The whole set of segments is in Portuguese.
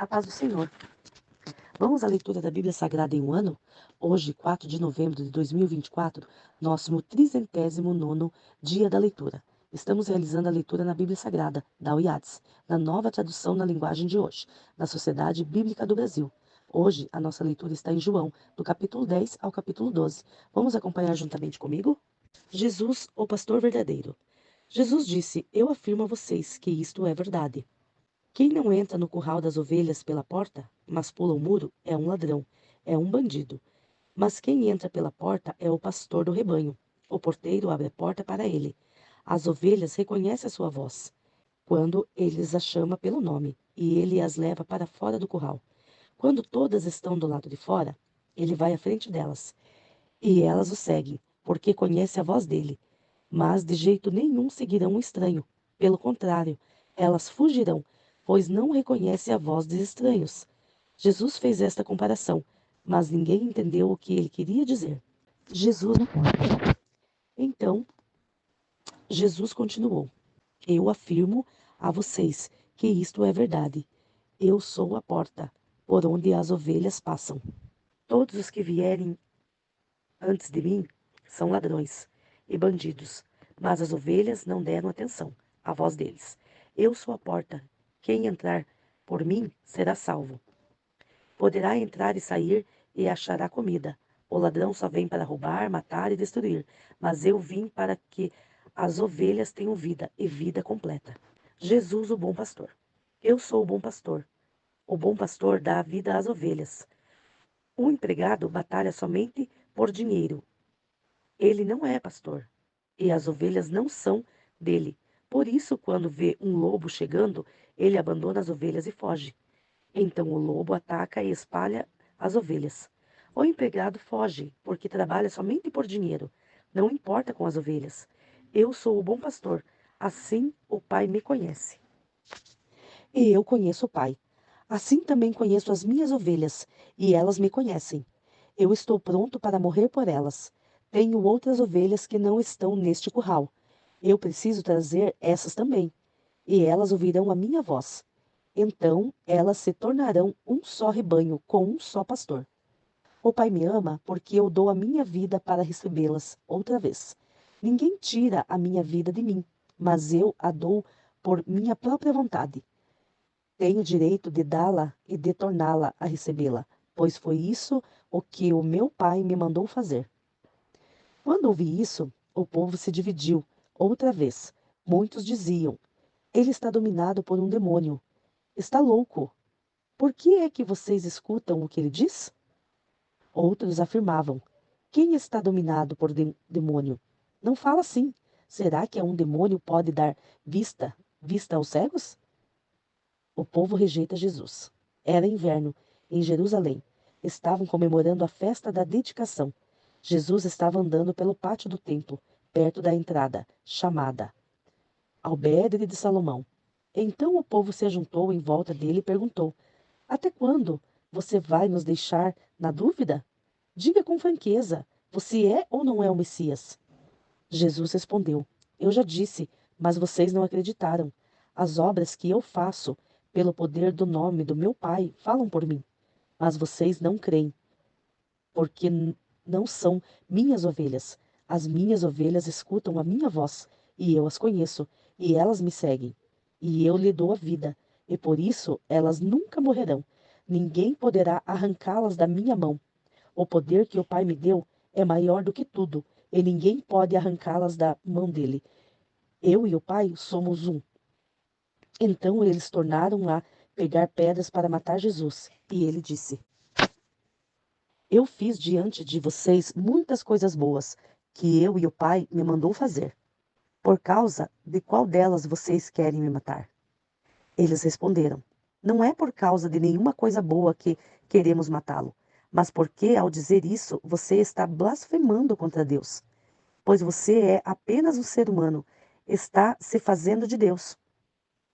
A paz do Senhor. Vamos à leitura da Bíblia Sagrada em um ano? Hoje, 4 de novembro de 2024, nosso 39º dia da leitura. Estamos realizando a leitura na Bíblia Sagrada, da UIADS, na nova tradução na linguagem de hoje, na Sociedade Bíblica do Brasil. Hoje, a nossa leitura está em João, do capítulo 10 ao capítulo 12. Vamos acompanhar juntamente comigo? Jesus, o pastor verdadeiro. Jesus disse: Eu afirmo a vocês que isto é verdade. Quem não entra no curral das ovelhas pela porta, mas pula o muro, é um ladrão, é um bandido. Mas quem entra pela porta é o pastor do rebanho. O porteiro abre a porta para ele. As ovelhas reconhecem a sua voz, quando ele as chama pelo nome, e ele as leva para fora do curral. Quando todas estão do lado de fora, ele vai à frente delas, e elas o seguem, porque conhecem a voz dele. Mas de jeito nenhum seguirão um estranho. Pelo contrário, elas fugirão, pois não reconhecem a voz dos estranhos. Jesus fez esta comparação, mas ninguém entendeu o que ele queria dizer. Jesus na porta. Então, Jesus continuou: Eu afirmo a vocês que isto é verdade. Eu sou a porta, por onde as ovelhas passam. Todos os que vierem antes de mim são ladrões e bandidos, mas as ovelhas não deram atenção à voz deles. Eu sou a porta. Quem entrar por mim será salvo. Poderá entrar e sair e achará comida. O ladrão só vem para roubar, matar e destruir, mas eu vim para que as ovelhas tenham vida e vida completa. Jesus, o bom pastor. Eu sou o bom pastor. O bom pastor dá a vida às ovelhas. O empregado batalha somente por dinheiro. Ele não é pastor, e as ovelhas não são dele. Por isso, quando vê um lobo chegando, ele abandona as ovelhas e foge. Então o lobo ataca e espalha as ovelhas. O empregado foge, porque trabalha somente por dinheiro. Não importa com as ovelhas. Eu sou o bom pastor, assim o Pai me conhece. E eu conheço o Pai. Assim também conheço as minhas ovelhas, e elas me conhecem. Eu estou pronto para morrer por elas. Tenho outras ovelhas que não estão neste curral. Eu preciso trazer essas também, e elas ouvirão a minha voz. Então elas se tornarão um só rebanho com um só pastor. O Pai me ama porque eu dou a minha vida para recebê-las outra vez. Ninguém tira a minha vida de mim, mas eu a dou por minha própria vontade. Tenho direito de dá-la e de torná-la a recebê-la, pois foi isso o que o meu Pai me mandou fazer. Quando ouvi isso, o povo se dividiu outra vez. Muitos diziam: Ele está dominado por um demônio. Está louco. Por que é que vocês escutam o que ele diz? Outros afirmavam: Quem está dominado por demônio? Não fala assim. Será que um demônio pode dar vista aos cegos? O povo rejeita Jesus. Era inverno, em Jerusalém. Estavam comemorando a festa da dedicação. Jesus estava andando pelo pátio do templo, perto da entrada, chamada Albergue de Salomão. Então o povo se ajuntou em volta dele e perguntou: Até quando você vai nos deixar na dúvida? Diga com franqueza: você é ou não é o Messias? Jesus respondeu: Eu já disse, mas vocês não acreditaram. As obras que eu faço, pelo poder do nome do meu Pai, falam por mim. Mas vocês não creem, porque não são minhas ovelhas. As minhas ovelhas escutam a minha voz, e eu as conheço, e elas me seguem. E eu lhe dou a vida, e por isso elas nunca morrerão. Ninguém poderá arrancá-las da minha mão. O poder que o Pai me deu é maior do que tudo, e ninguém pode arrancá-las da mão dele. Eu e o Pai somos um. Então eles tornaram a pegar pedras para matar Jesus. E ele disse: Eu fiz diante de vocês muitas coisas boas, que eu e o Pai me mandou fazer. Por causa de qual delas vocês querem me matar? Eles responderam: Não é por causa de nenhuma coisa boa que queremos matá-lo, mas porque, ao dizer isso, você está blasfemando contra Deus. Pois você é apenas um ser humano, está se fazendo de Deus.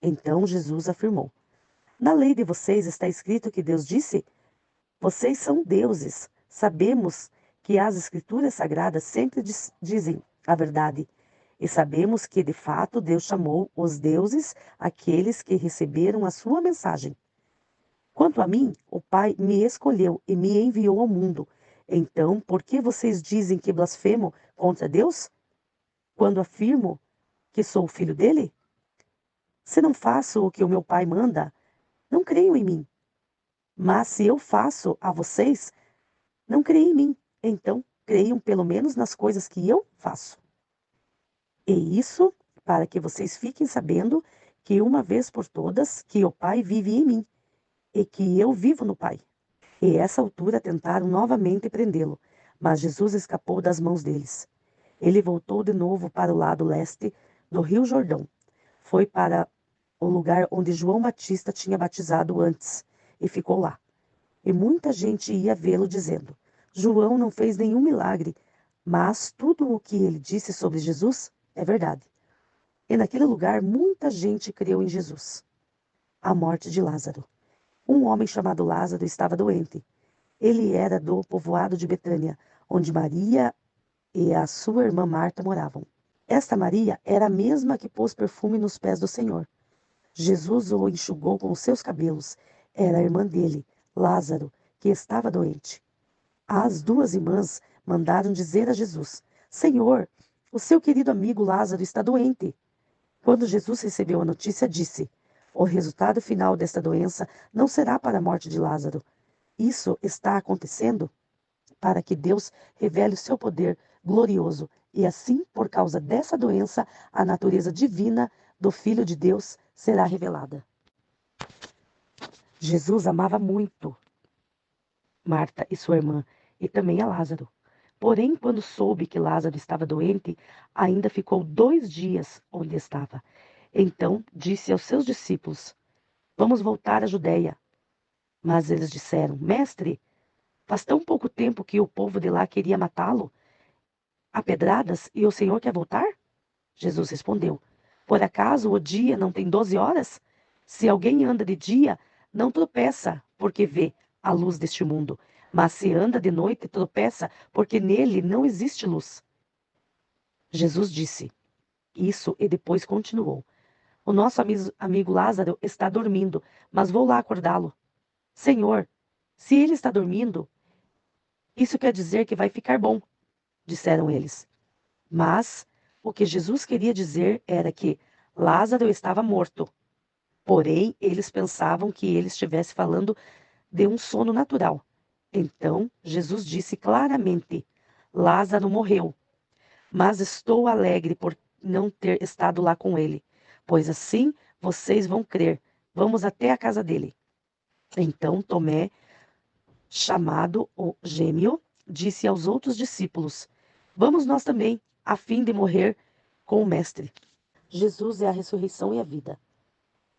Então Jesus afirmou: Na lei de vocês está escrito que Deus disse: Vocês são deuses. Sabemos que as escrituras sagradas sempre dizem a verdade. E sabemos que, de fato, Deus chamou os deuses aqueles que receberam a sua mensagem. Quanto a mim, o Pai me escolheu e me enviou ao mundo. Então, por que vocês dizem que blasfemo contra Deus, quando afirmo que sou o filho dele? Se não faço o que o meu Pai manda, não creiam em mim. Mas se eu faço a vocês, não creem em mim. Então, creiam pelo menos nas coisas que eu faço. E isso para que vocês fiquem sabendo que uma vez por todas que o Pai vive em mim e que eu vivo no Pai. E a essa altura tentaram novamente prendê-lo, mas Jesus escapou das mãos deles. Ele voltou de novo para o lado leste do Rio Jordão. Foi para o lugar onde João Batista tinha batizado antes e ficou lá. E muita gente ia vê-lo dizendo: João não fez nenhum milagre, mas tudo o que ele disse sobre Jesus é verdade. E naquele lugar muita gente creu em Jesus. A morte de Lázaro. Um homem chamado Lázaro estava doente. Ele era do povoado de Betânia, onde Maria e a sua irmã Marta moravam. Esta Maria era a mesma que pôs perfume nos pés do Senhor. Jesus o enxugou com os seus cabelos. Era a irmã dele, Lázaro, que estava doente. As duas irmãs mandaram dizer a Jesus: Senhor, o seu querido amigo Lázaro está doente. Quando Jesus recebeu a notícia, disse: O resultado final desta doença não será para a morte de Lázaro. Isso está acontecendo para que Deus revele o seu poder glorioso e assim, por causa dessa doença, a natureza divina do Filho de Deus será revelada. Jesus amava muito Marta e sua irmã e também a Lázaro. Porém, quando soube que Lázaro estava doente, ainda ficou 2 dias onde estava. Então disse aos seus discípulos: Vamos voltar à Judeia. Mas eles disseram: Mestre, faz tão pouco tempo que o povo de lá queria matá-lo a pedradas e o Senhor quer voltar? Jesus respondeu: Por acaso o dia não tem 12 horas? Se alguém anda de dia, não tropeça, porque vê a luz deste mundo. Mas se anda de noite, tropeça, porque nele não existe luz. Jesus disse isso e depois continuou: O nosso amigo Lázaro está dormindo, mas vou lá acordá-lo. Senhor, se ele está dormindo, isso quer dizer que vai ficar bom, disseram eles. Mas o que Jesus queria dizer era que Lázaro estava morto. Porém, eles pensavam que ele estivesse falando de um sono natural. Então, Jesus disse claramente: Lázaro morreu, mas estou alegre por não ter estado lá com ele, pois assim vocês vão crer. Vamos até a casa dele. Então Tomé, chamado o Gêmeo, disse aos outros discípulos: Vamos nós também, a fim de morrer com o Mestre. Jesus é a ressurreição e a vida.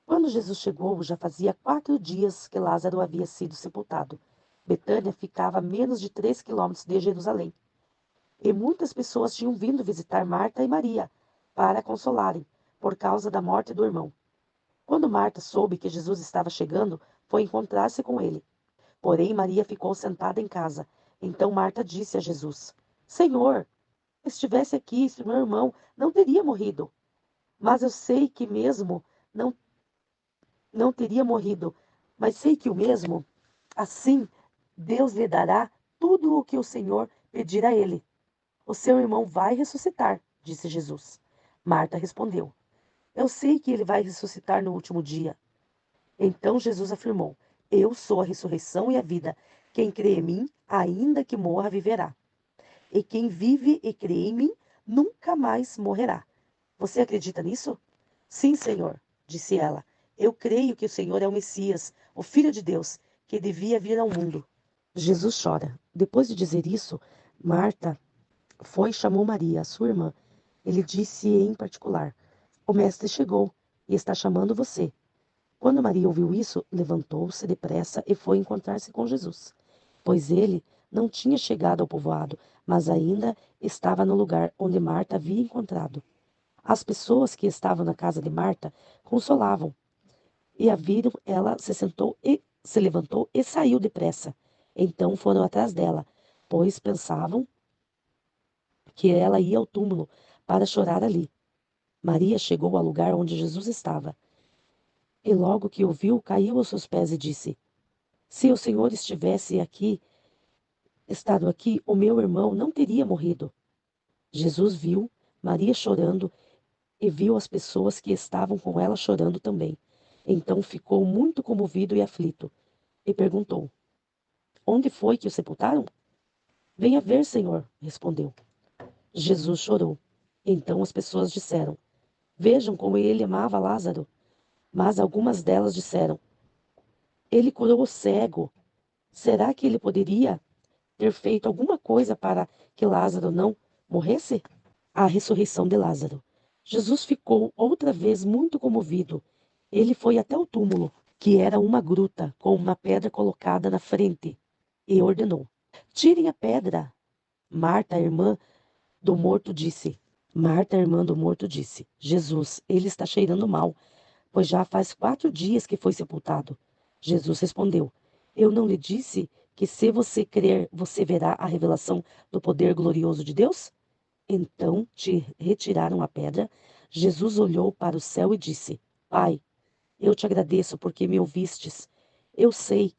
Quando Jesus chegou, já fazia 4 dias que Lázaro havia sido sepultado. Betânia ficava a menos de 3 quilômetros de Jerusalém. E muitas pessoas tinham vindo visitar Marta e Maria para consolarem, por causa da morte do irmão. Quando Marta soube que Jesus estava chegando, foi encontrar-se com ele. Porém, Maria ficou sentada em casa. Então Marta disse a Jesus: Senhor, se estivesse aqui, este meu irmão não teria morrido. Mas eu sei que mesmo não teria morrido, mas sei que o mesmo, assim, Deus lhe dará tudo o que o Senhor pedir a ele. O seu irmão vai ressuscitar, disse Jesus. Marta respondeu: Eu sei que ele vai ressuscitar no último dia. Então Jesus afirmou: Eu sou a ressurreição e a vida. Quem crê em mim, ainda que morra, viverá. E quem vive e crê em mim, nunca mais morrerá. Você acredita nisso? Sim, Senhor, disse ela. Eu creio que o Senhor é o Messias, o Filho de Deus, que devia vir ao mundo. Jesus chora. Depois de dizer isso, Marta foi e chamou Maria, sua irmã. Ele disse em particular: O mestre chegou e está chamando você. Quando Maria ouviu isso, levantou-se depressa e foi encontrar-se com Jesus, pois ele não tinha chegado ao povoado, mas ainda estava no lugar onde Marta havia encontrado. As pessoas que estavam na casa de Marta consolavam, e a viram, ela se levantou e saiu depressa. Então foram atrás dela, pois pensavam que ela ia ao túmulo para chorar ali. Maria chegou ao lugar onde Jesus estava, e logo que o viu, caiu aos seus pés e disse: Se o Senhor estado aqui, o meu irmão não teria morrido. Jesus viu Maria chorando e viu as pessoas que estavam com ela chorando também. Então ficou muito comovido e aflito, e perguntou: Onde foi que o sepultaram? Venha ver, Senhor, respondeu. Jesus chorou. Então as pessoas disseram: Vejam como ele amava Lázaro. Mas algumas delas disseram: Ele curou o cego. Será que ele poderia ter feito alguma coisa para que Lázaro não morresse? A ressurreição de Lázaro. Jesus ficou outra vez muito comovido. Ele foi até o túmulo, que era uma gruta com uma pedra colocada na frente, e ordenou: Tirem a pedra. Marta, a irmã do morto, disse. Marta, a irmã do morto, disse: Jesus, ele está cheirando mal, pois já faz 4 dias que foi sepultado. Jesus respondeu: Eu não lhe disse que se você crer, você verá a revelação do poder glorioso de Deus? Então te retiraram a pedra. Jesus olhou para o céu e disse: Pai, eu te agradeço porque me ouvistes. Eu sei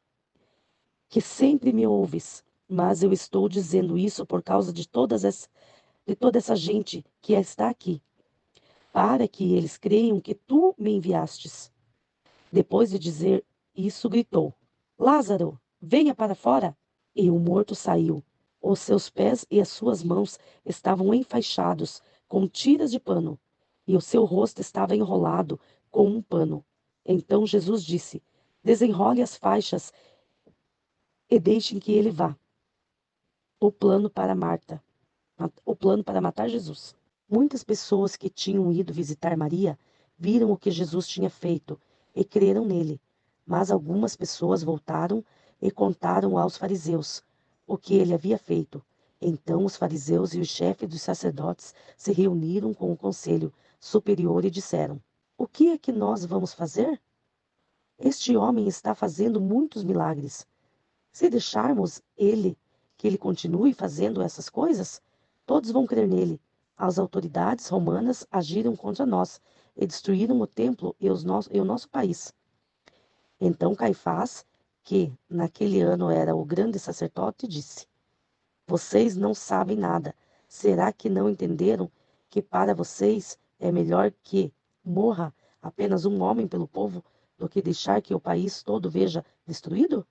que sempre me ouves, mas eu estou dizendo isso por causa de toda essa gente que está aqui, para que eles creiam que tu me enviastes. Depois de dizer isso, gritou: Lázaro, venha para fora! E o morto saiu. Os seus pés e as suas mãos estavam enfaixados com tiras de pano, e o seu rosto estava enrolado com um pano. Então Jesus disse: Desenrole as faixas e deixem que ele vá. O plano para Marta, o plano para matar Jesus. Muitas pessoas que tinham ido visitar Maria viram o que Jesus tinha feito e creram nele. Mas algumas pessoas voltaram e contaram aos fariseus o que ele havia feito. Então os fariseus e o chefe dos sacerdotes se reuniram com o conselho superior e disseram: O que é que nós vamos fazer? Este homem está fazendo muitos milagres. Se deixarmos que ele continue fazendo essas coisas, todos vão crer nele. As autoridades romanas agiram contra nós e destruíram o templo e o nosso país. Então Caifás, que naquele ano era o grande sacerdote, disse: Vocês não sabem nada. Será que não entenderam que para vocês é melhor que morra apenas um homem pelo povo do que deixar que o país todo veja destruído?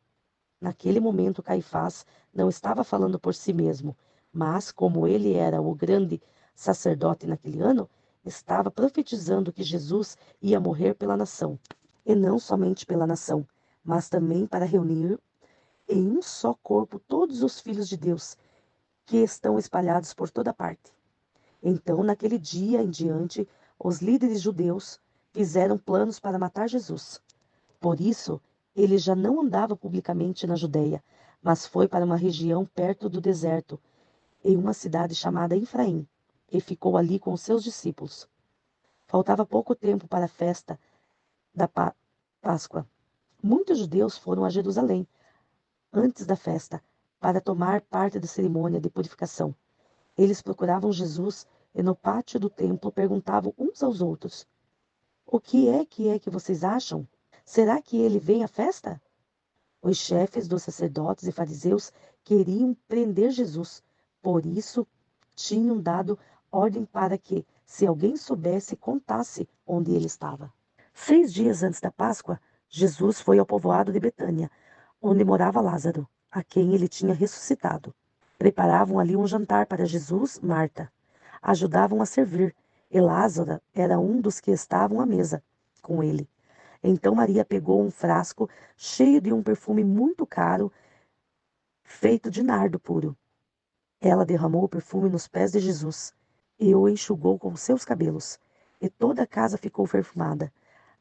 Naquele momento, Caifás não estava falando por si mesmo, mas, como ele era o grande sacerdote naquele ano, estava profetizando que Jesus ia morrer pela nação. E não somente pela nação, mas também para reunir em um só corpo todos os filhos de Deus que estão espalhados por toda parte. Então, naquele dia em diante, os líderes judeus fizeram planos para matar Jesus. Por isso, ele já não andava publicamente na Judéia, mas foi para uma região perto do deserto, em uma cidade chamada Efraim, e ficou ali com seus discípulos. Faltava pouco tempo para a festa da Páscoa. Muitos judeus foram a Jerusalém antes da festa para tomar parte da cerimônia de purificação. Eles procuravam Jesus e no pátio do templo perguntavam uns aos outros: O que vocês acham? Será que ele vem à festa? Os chefes dos sacerdotes e fariseus queriam prender Jesus. Por isso, tinham dado ordem para que, se alguém soubesse, contasse onde ele estava. 6 dias antes da Páscoa, Jesus foi ao povoado de Betânia, onde morava Lázaro, a quem ele tinha ressuscitado. Preparavam ali um jantar para Jesus, Marta. Ajudavam a servir, e Lázaro era um dos que estavam à mesa com ele. Então Maria pegou um frasco cheio de um perfume muito caro, feito de nardo puro. Ela derramou o perfume nos pés de Jesus e o enxugou com seus cabelos. E toda a casa ficou perfumada.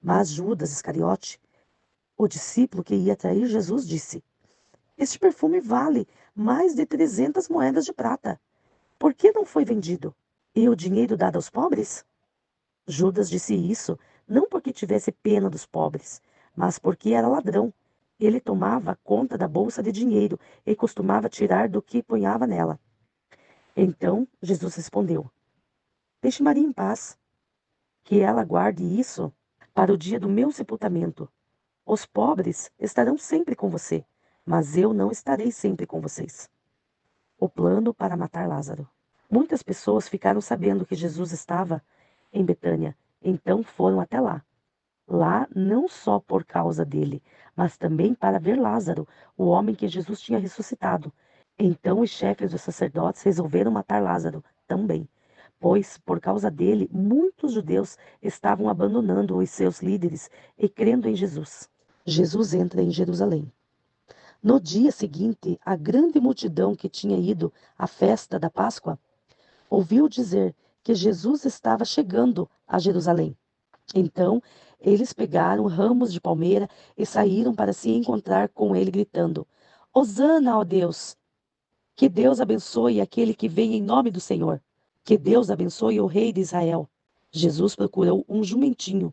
Mas Judas Iscariote, o discípulo que ia trair Jesus, disse: Este perfume vale mais de 300 moedas de prata. Por que não foi vendido? E o dinheiro dado aos pobres? Judas disse isso não porque tivesse pena dos pobres, mas porque era ladrão. Ele tomava conta da bolsa de dinheiro e costumava tirar do que punhava nela. Então Jesus respondeu: Deixe Maria em paz, que ela guarde isso para o dia do meu sepultamento. Os pobres estarão sempre com você, mas eu não estarei sempre com vocês. O plano para matar Lázaro. Muitas pessoas ficaram sabendo que Jesus estava em Betânia, então foram até lá. Lá não só por causa dele, mas também para ver Lázaro, o homem que Jesus tinha ressuscitado. Então os chefes dos sacerdotes resolveram matar Lázaro também, pois por causa dele muitos judeus estavam abandonando os seus líderes e crendo em Jesus. Jesus entra em Jerusalém. No dia seguinte, a grande multidão que tinha ido à festa da Páscoa ouviu dizer que Jesus estava chegando a Jerusalém. Então, eles pegaram ramos de palmeira e saíram para se encontrar com ele, gritando: Hosana, ó Deus! Que Deus abençoe aquele que vem em nome do Senhor. Que Deus abençoe o rei de Israel. Jesus procurou um jumentinho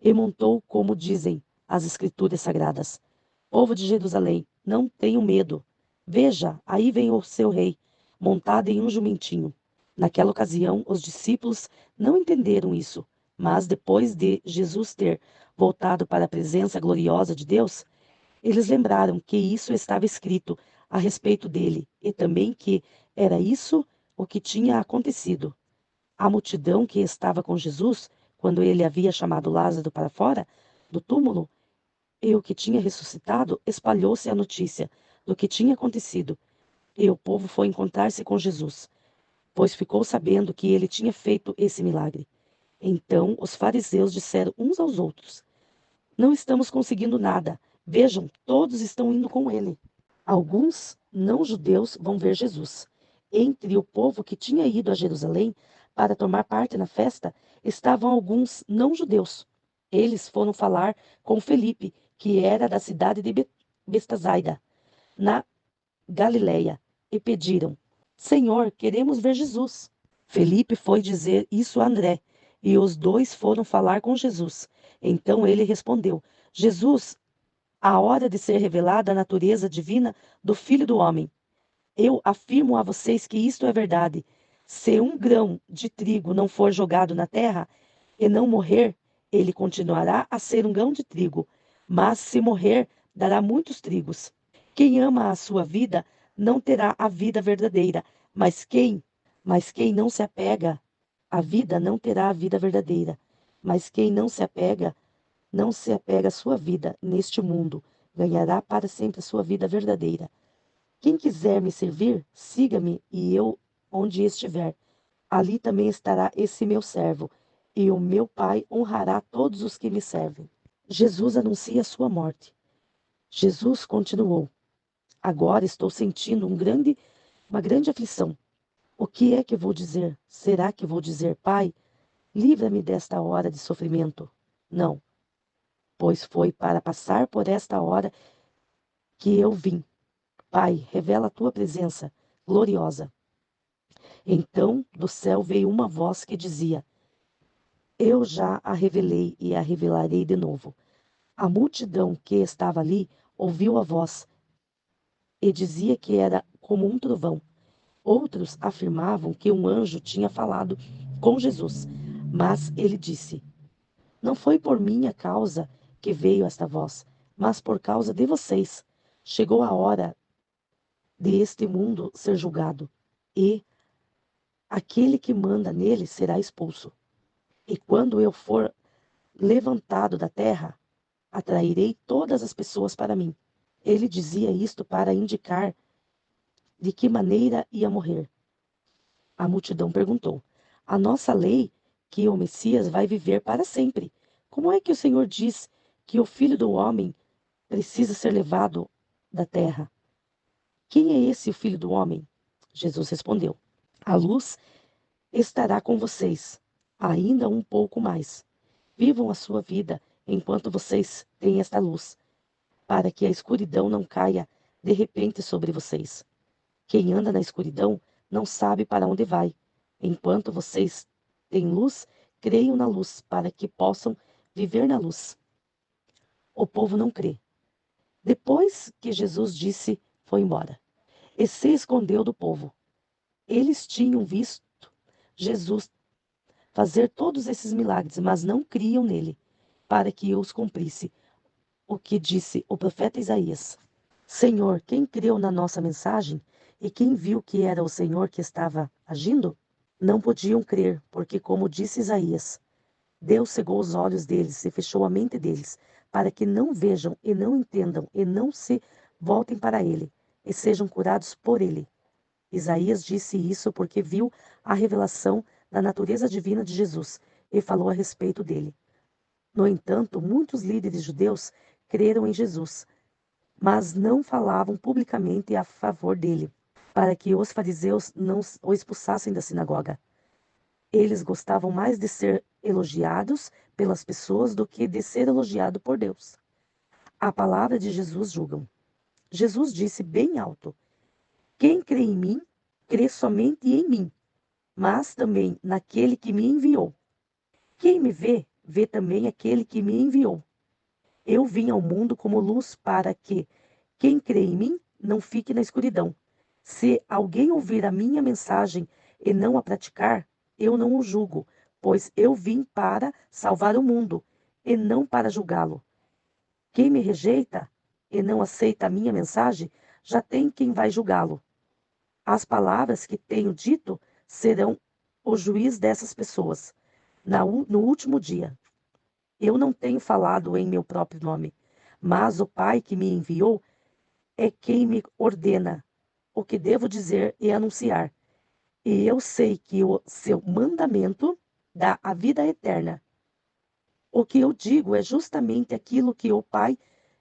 e montou, como dizem as escrituras sagradas. Povo de Jerusalém, não tenham medo. Veja, aí vem o seu rei, montado em um jumentinho. Naquela ocasião, os discípulos não entenderam isso, mas depois de Jesus ter voltado para a presença gloriosa de Deus, eles lembraram que isso estava escrito a respeito dele e também que era isso o que tinha acontecido. A multidão que estava com Jesus, quando ele havia chamado Lázaro para fora do túmulo, e o que tinha ressuscitado, espalhou-se a notícia do que tinha acontecido, e o povo foi encontrar-se com Jesus, pois ficou sabendo que ele tinha feito esse milagre. Então os fariseus disseram uns aos outros: Não estamos conseguindo nada. Vejam, todos estão indo com ele. Alguns não-judeus vão ver Jesus. Entre o povo que tinha ido a Jerusalém para tomar parte na festa, estavam alguns não-judeus. Eles foram falar com Felipe, que era da cidade de Betsaida, na Galileia, e pediram: Senhor, queremos ver Jesus. Felipe foi dizer isso a André, e os dois foram falar com Jesus. Então ele respondeu: Jesus, a hora de ser revelada a natureza divina do Filho do Homem. Eu afirmo a vocês que isto é verdade. Se um grão de trigo não for jogado na terra e não morrer, ele continuará a ser um grão de trigo, mas se morrer, dará muitos trigos. Quem ama a sua vida não terá a vida verdadeira, mas quem não se apega à vida não terá a vida verdadeira. Mas quem não se apega à sua vida neste mundo, ganhará para sempre a sua vida verdadeira. Quem quiser me servir, siga-me, e eu, onde estiver, ali também estará esse meu servo, e o meu Pai honrará todos os que me servem. Jesus anuncia a sua morte. Jesus continuou: Agora estou sentindo uma grande aflição. O que é que vou dizer? Será que vou dizer, Pai, livra-me desta hora de sofrimento? Não, pois foi para passar por esta hora que eu vim. Pai, revela a tua presença gloriosa. Então do céu veio uma voz que dizia: Eu já a revelei e a revelarei de novo. A multidão que estava ali ouviu a voz e dizia que era como um trovão. Outros afirmavam que um anjo tinha falado com Jesus, mas ele disse: Não foi por minha causa que veio esta voz, mas por causa de vocês. Chegou a hora de este mundo ser julgado, e aquele que manda nele será expulso. E quando eu for levantado da terra, atrairei todas as pessoas para mim. Ele dizia isto para indicar de que maneira ia morrer. A multidão perguntou: A nossa lei que o Messias vai viver para sempre. Como é que o Senhor diz que o Filho do Homem precisa ser levado da terra? Quem é esse o Filho do Homem? Jesus respondeu: A luz estará com vocês ainda um pouco mais. Vivam a sua vida enquanto vocês têm esta luz, para que a escuridão não caia de repente sobre vocês. Quem anda na escuridão não sabe para onde vai. Enquanto vocês têm luz, creiam na luz, para que possam viver na luz. O povo não crê. Depois que Jesus disse, foi embora e se escondeu do povo. Eles tinham visto Jesus fazer todos esses milagres, mas não criam nele, para que os cumprisse o que disse o profeta Isaías: Senhor, quem creu na nossa mensagem e quem viu que era o Senhor que estava agindo? Não podiam crer, porque, como disse Isaías, Deus cegou os olhos deles e fechou a mente deles, para que não vejam e não entendam e não se voltem para ele e sejam curados por ele. Isaías disse isso porque viu a revelação da natureza divina de Jesus e falou a respeito dele. No entanto, muitos líderes judeus creram em Jesus, mas não falavam publicamente a favor dele, para que os fariseus não o expulsassem da sinagoga. Eles gostavam mais de ser elogiados pelas pessoas do que de ser elogiado por Deus. A palavra de Jesus julgam. Jesus disse bem alto: Quem crê em mim, crê somente em mim, mas também naquele que me enviou. Quem me vê, vê também aquele que me enviou. Eu vim ao mundo como luz para que quem crê em mim não fique na escuridão. Se alguém ouvir a minha mensagem e não a praticar, eu não o julgo, pois eu vim para salvar o mundo e não para julgá-lo. Quem me rejeita e não aceita a minha mensagem, já tem quem vai julgá-lo. As palavras que tenho dito serão o juiz dessas pessoas no último dia. Eu não tenho falado em meu próprio nome, mas o Pai que me enviou é quem me ordena o que devo dizer e anunciar. E eu sei que o seu mandamento dá a vida eterna. O que eu digo é justamente aquilo que o Pai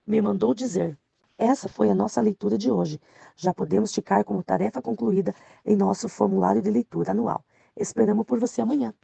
me mandou dizer. Essa foi a nossa leitura de hoje. Já podemos ficar como tarefa concluída em nosso formulário de leitura anual. Esperamos por você amanhã.